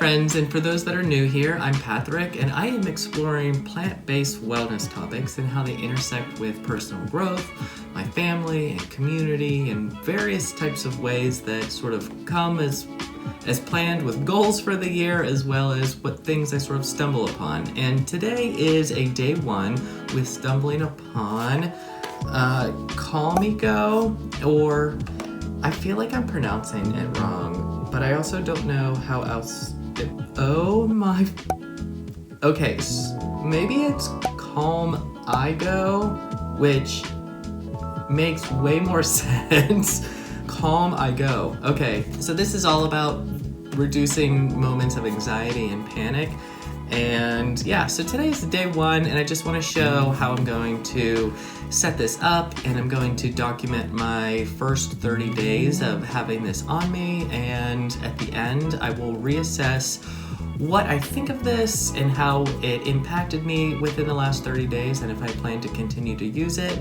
friends, and for those that are new here, I'm Pätrick, and I am exploring plant-based wellness topics and how they intersect with personal growth, my family and community, and various types of ways that sort of come as planned with goals for the year, as well as what things I sort of stumble upon. And today is a day one with stumbling upon Calmigo, or I feel like I'm pronouncing it wrong, but I also don't know how else okay, so maybe it's Calmigo, which makes way more sense. Calmigo. Okay, so this is all about reducing moments of anxiety and panic. And yeah, so today's day one, and I just want to show how I'm going to set this up, and I'm going to document my first 30 days of having this on me, and at the end I will reassess what I think of this and how it impacted me within the last 30 days, and if I plan to continue to use it.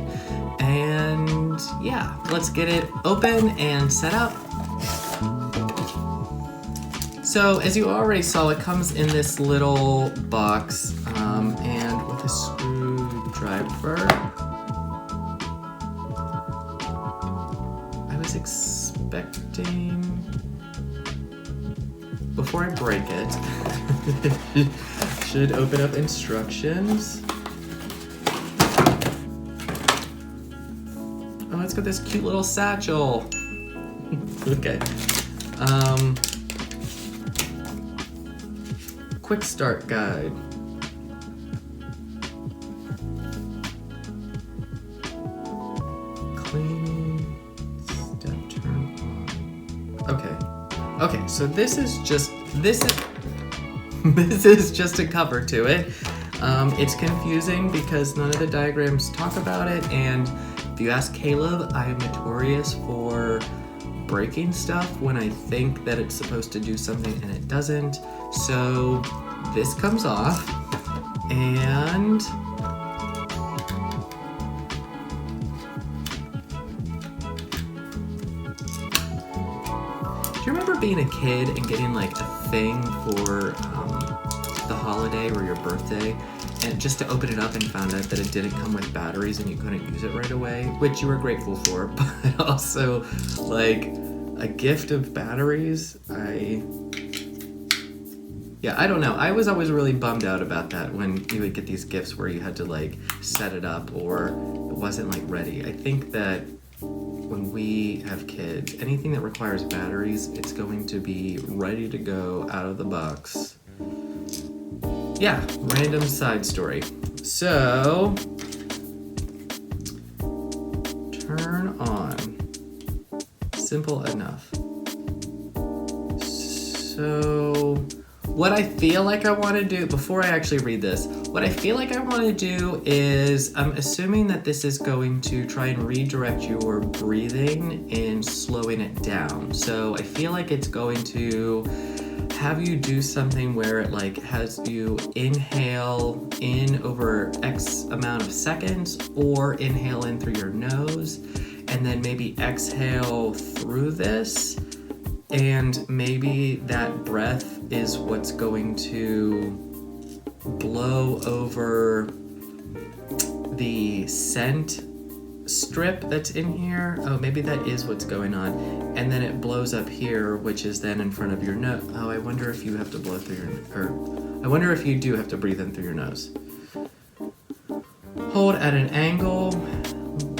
And yeah, let's get it open and set up. So as you already saw, it comes in this little box and with a screwdriver. I was expecting, before I break it, should open up instructions. Oh, it's got this cute little satchel. Okay. Quick start guide. Cleaning, step turn on. Okay, so this is just a cover to it. It's confusing because none of the diagrams talk about it, and if you ask Caleb, I am notorious for breaking stuff when I think that it's supposed to do something and it doesn't. So this comes off, and do you remember being a kid and getting like a thing for the holiday or your birthday, and just to open it up and found out that it didn't come with batteries and you couldn't use it right away, which you were grateful for, but also like a gift of batteries? I don't know. I was always really bummed out about that when you would get these gifts where you had to like set it up or it wasn't like ready. I think that when we have kids, anything that requires batteries, it's going to be ready to go out of the box. Yeah, random side story. So, turn on. Simple enough. So, what I feel like I want to do, before I actually read this, what I feel like I want to do is, I'm assuming that this is going to try and redirect your breathing and slowing it down. So I feel like it's going to have you do something where it like has you inhale in over X amount of seconds, or inhale in through your nose, and then maybe exhale through this. And maybe that breath is what's going to blow over the scent strip that's in here. Oh, maybe that is what's going on. And then it blows up here, which is then in front of your nose. Oh, I wonder if you have to blow through your, or I wonder if you do have to breathe in through your nose. Hold at an angle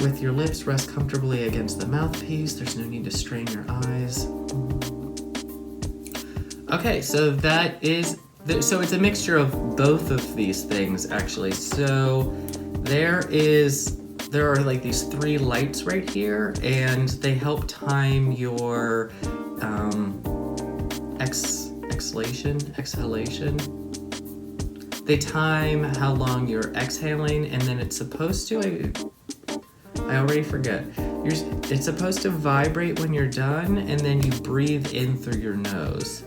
with your lips, rest comfortably against the mouthpiece. There's no need to strain your eyes. Okay, so that is, so it's a mixture of both of these things actually. So there are like these three lights right here, and they help time your exhalation. They time how long you're exhaling, and then it's supposed to, I already forget. It's supposed to vibrate when you're done, and then you breathe in through your nose.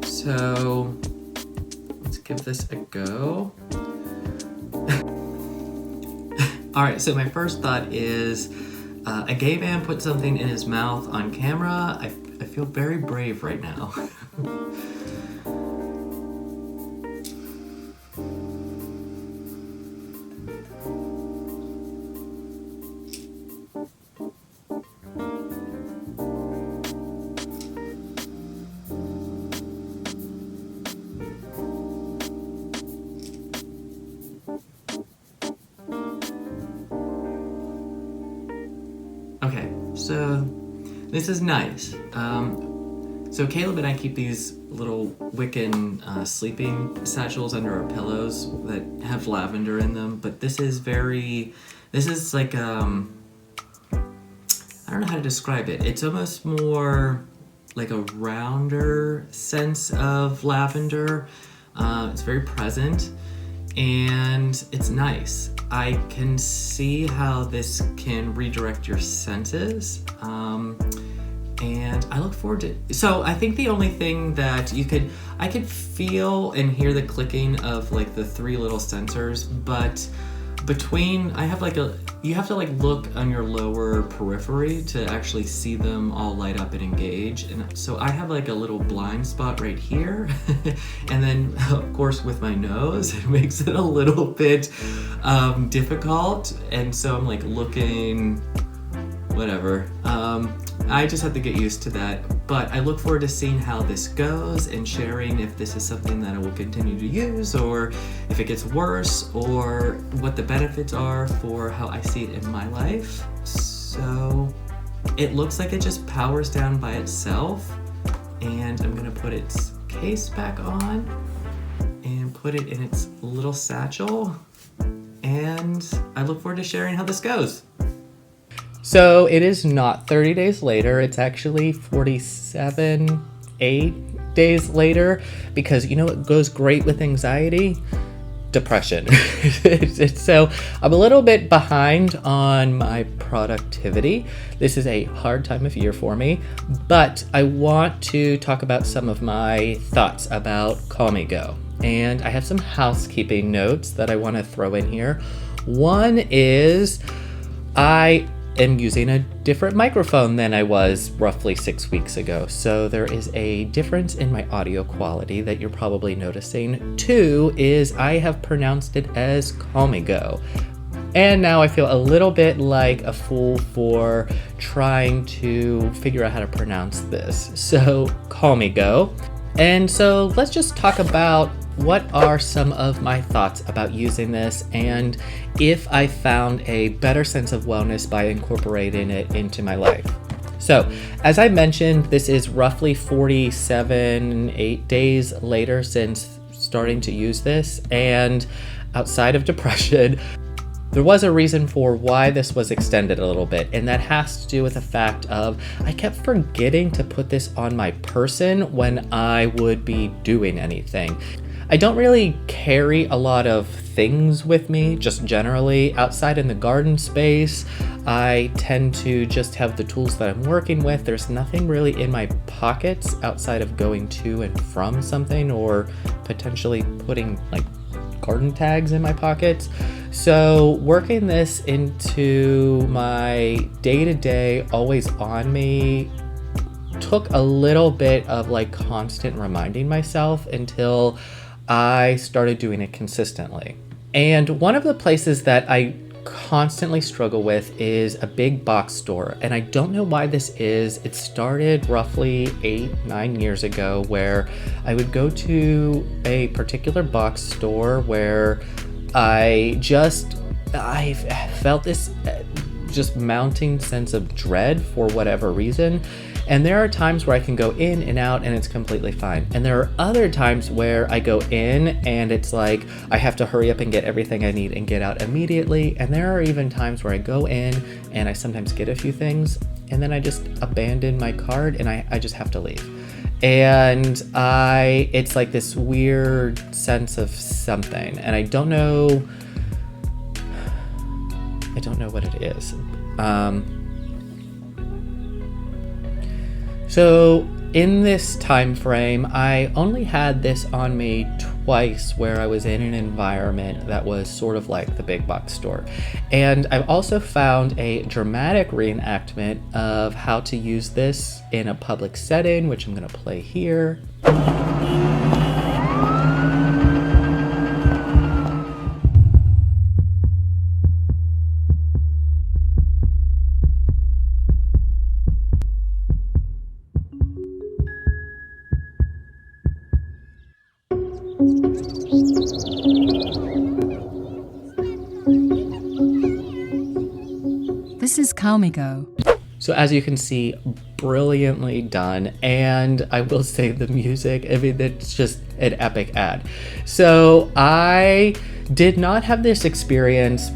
So let's give this a go. All right, so my first thought is a gay man put something in his mouth on camera. I feel very brave right now. So this is nice. So Caleb and I keep these little Wiccan sleeping satchels under our pillows that have lavender in them, but this is like, I don't know how to describe it. It's almost more like a rounder sense of lavender. It's very present and it's nice. I can see how this can redirect your senses. And I look forward to it. So I think the only thing that I could feel and hear the clicking of like the 3 little sensors, but you have to like look on your lower periphery to actually see them all light up and engage. And so I have like a little blind spot right here. And then of course with my nose, it makes it a little bit difficult. And so I'm like looking, whatever. I just have to get used to that, but I look forward to seeing how this goes and sharing if this is something that I will continue to use or if it gets worse or what the benefits are for how I see it in my life. So it looks like it just powers down by itself, and I'm gonna put its case back on and put it in its little satchel, and I look forward to sharing how this goes. So it is not 30 days later, it's actually 8 days later, because you know what goes great with anxiety? Depression. So I'm a little bit behind on my productivity. This is a hard time of year for me, but I want to talk about some of my thoughts about Calmigo. And I have some housekeeping notes that I want to throw in here. One is I am using a different microphone than I was roughly 6 weeks ago. So there is a difference in my audio quality that you're probably noticing. 2 is I have pronounced it as Calmigo. And now I feel a little bit like a fool for trying to figure out how to pronounce this. So Calmigo. And so let's just talk about what are some of my thoughts about using this and if I found a better sense of wellness by incorporating it into my life. So, as I mentioned, this is roughly 8 days later since starting to use this, and outside of depression, there was a reason for why this was extended a little bit, and that has to do with the fact of I kept forgetting to put this on my person when I would be doing anything. I don't really carry a lot of things with me, just generally. Outside in the garden space, I tend to just have the tools that I'm working with. There's nothing really in my pockets outside of going to and from something or potentially putting like garden tags in my pockets. So working this into my day-to-day, always on me, took a little bit of like constant reminding myself until I started doing it consistently. And one of the places that I constantly struggle with is a big box store. And I don't know why this is. It started roughly 8-9 years ago where I would go to a particular box store where I felt this just mounting sense of dread for whatever reason. And there are times where I can go in and out and it's completely fine. And there are other times where I go in and it's like I have to hurry up and get everything I need and get out immediately. And there are even times where I go in and I sometimes get a few things and then I just abandon my cart and I just have to leave. And it's like this weird sense of something. And I don't know what it is. So in this time frame, I only had this on me twice where I was in an environment that was sort of like the big box store. And I've also found a dramatic reenactment of how to use this in a public setting, which I'm going to play here. This is Calmigo. So as you can see, brilliantly done. And I will say the music, I mean, it's just an epic ad. So I did not have this experience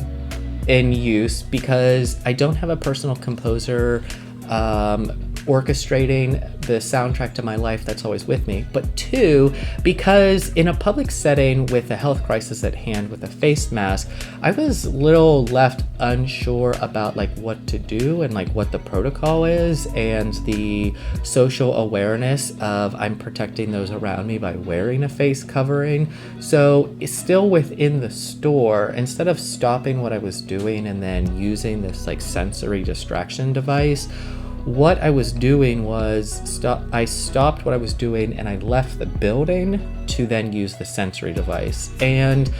in use because I don't have a personal composer orchestrating the soundtrack to my life that's always with me, but two, because in a public setting with a health crisis at hand with a face mask, I was a little left unsure about like what to do and like what the protocol is and the social awareness of I'm protecting those around me by wearing a face covering. So it's still within the store, instead of stopping what I was doing and then using this like sensory distraction device, what I was doing was I stopped what I was doing and I left the building to then use the sensory device. And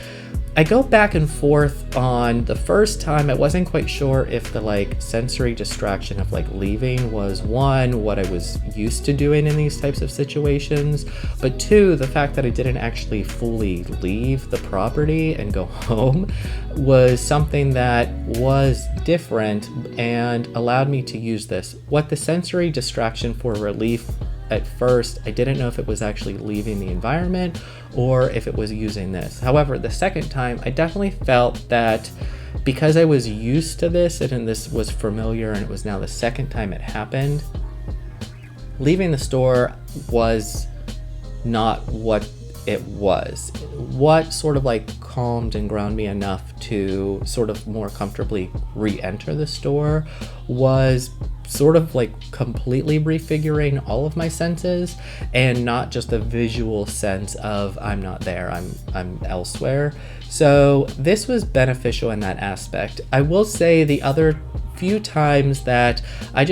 I go back and forth on the first time. I wasn't quite sure if the like sensory distraction of like leaving was one, what I was used to doing in these types of situations, but two, the fact that I didn't actually fully leave the property and go home was something that was different and allowed me to use this. What the sensory distraction for relief, at first, I didn't know if it was actually leaving the environment or if it was using this. However, the second time, I definitely felt that because I was used to this and this was familiar and it was now the second time it happened, leaving the store was not what it was. What sort of like calmed and grounded me enough to sort of more comfortably re-enter the store was sort of like completely refiguring all of my senses and not just a visual sense of I'm not there, I'm elsewhere. So this was beneficial in that aspect. I will say the other few times that I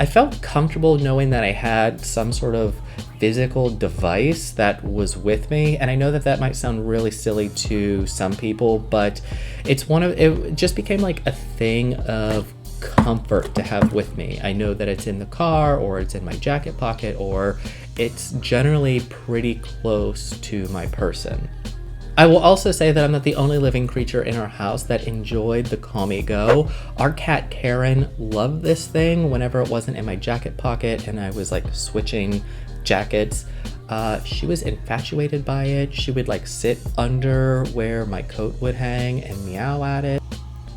felt comfortable knowing that I had some sort of physical device that was with me. And I know that that might sound really silly to some people, but it just became like a thing of comfort to have with me. I know that it's in the car or it's in my jacket pocket or it's generally pretty close to my person. I will also say that I'm not the only living creature in our house that enjoyed the Calmigo. Our cat Karen loved this thing whenever it wasn't in my jacket pocket and I was like switching jackets. She was infatuated by it. She would like sit under where my coat would hang and meow at it.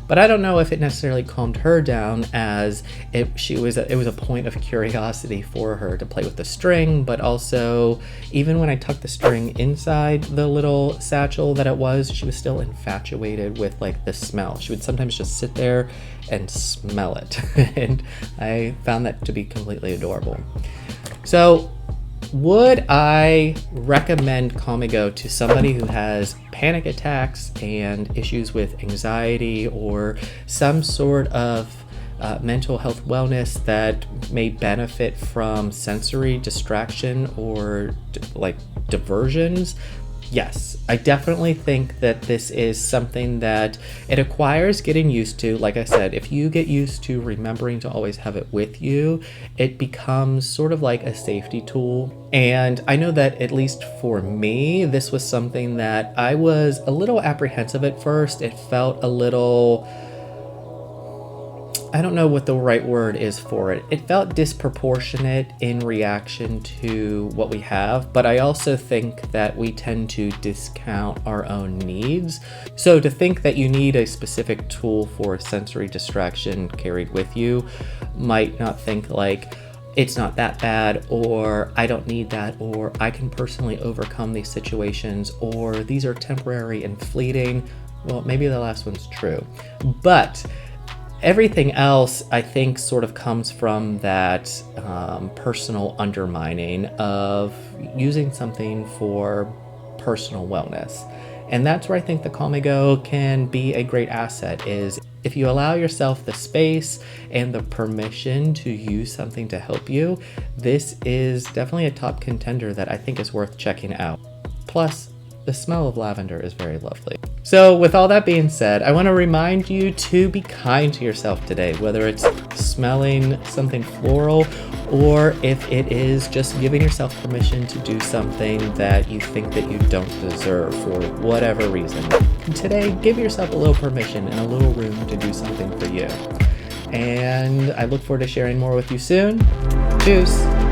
But I don't know if it necessarily calmed her down, as it was a point of curiosity for her to play with the string, but also even when I tucked the string inside the little satchel that it was, she was still infatuated with like the smell. She would sometimes just sit there and smell it. And I found that to be completely adorable. So would I recommend Calmigo to somebody who has panic attacks and issues with anxiety or some sort of mental health wellness that may benefit from sensory distraction or like diversions? Yes, I definitely think that this is something that it acquires getting used to. Like I said, if you get used to remembering to always have it with you, it becomes sort of like a safety tool. And I know that at least for me, this was something that I was a little apprehensive at first. It felt a little, I don't know what the right word is for it. It felt disproportionate in reaction to what we have, but I also think that we tend to discount our own needs. So to think that you need a specific tool for sensory distraction carried with you might not think like, it's not that bad, or I don't need that, or I can personally overcome these situations, or these are temporary and fleeting. Well, maybe the last one's true, but everything else, I think, sort of comes from that personal undermining of using something for personal wellness. And that's where I think the Calmigo can be a great asset, is if you allow yourself the space and the permission to use something to help you, this is definitely a top contender that I think is worth checking out. Plus, the smell of lavender is very lovely. So with all that being said, I want to remind you to be kind to yourself today, whether it's smelling something floral or if it is just giving yourself permission to do something that you think that you don't deserve for whatever reason. Today, give yourself a little permission and a little room to do something for you. and I look forward to sharing more with you soon. Tschüss!